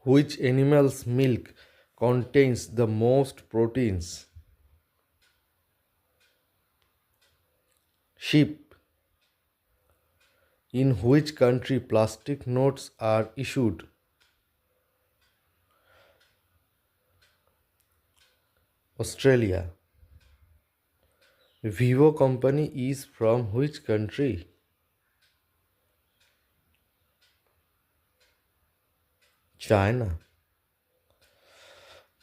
Which animal's milk contains the most proteins? Sheep. In which country plastic notes are issued? Australia. Vivo company is from which country? China.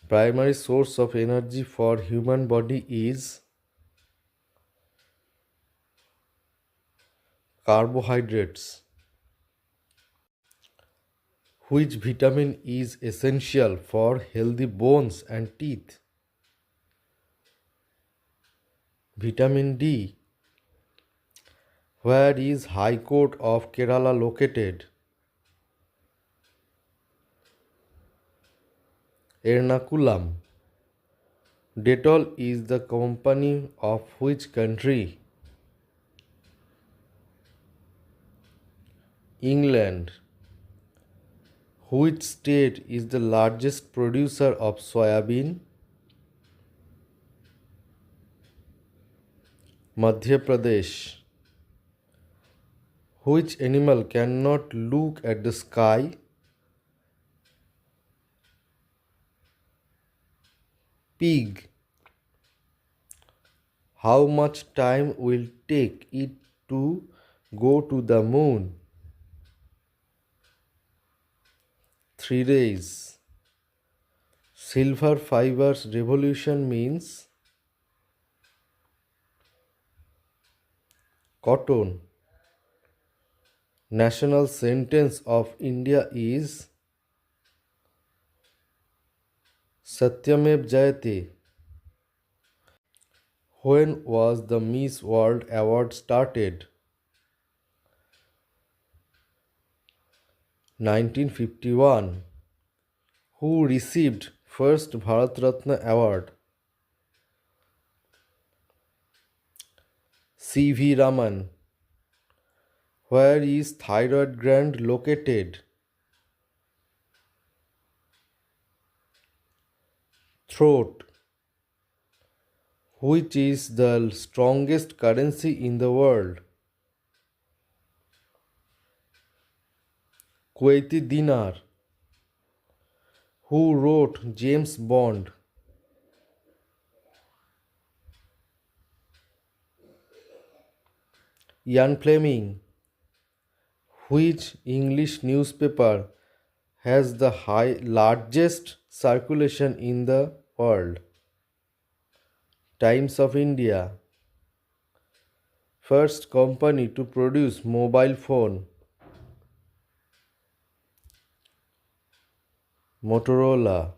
Primary source of energy for human body is carbohydrates. Which vitamin is essential for healthy bones and teeth? Vitamin D. Where is High Court of Kerala located? Ernakulam. Dettol is the company of which country? England. Which state is the largest producer of soybean? Madhya Pradesh. Which animal cannot look at the sky? Pig. How much time will take it to go to the moon? 3 days. Silver fibers revolution means cotton. National sentence of India is Satyamev Jayate. When was the Miss World Award started? 1951. Who received first Bharat Ratna award? C.V. Raman. Where is thyroid gland located? Throat. Which is the strongest currency in the world? Kuwaiti dinar. Who wrote James Bond? Ian Fleming. Which English newspaper has the largest circulation in the world? Times of India. First company to produce mobile phone? Motorola.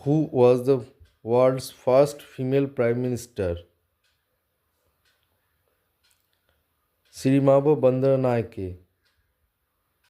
Who was the world's first female prime minister? Sirimavo Bandaranaike.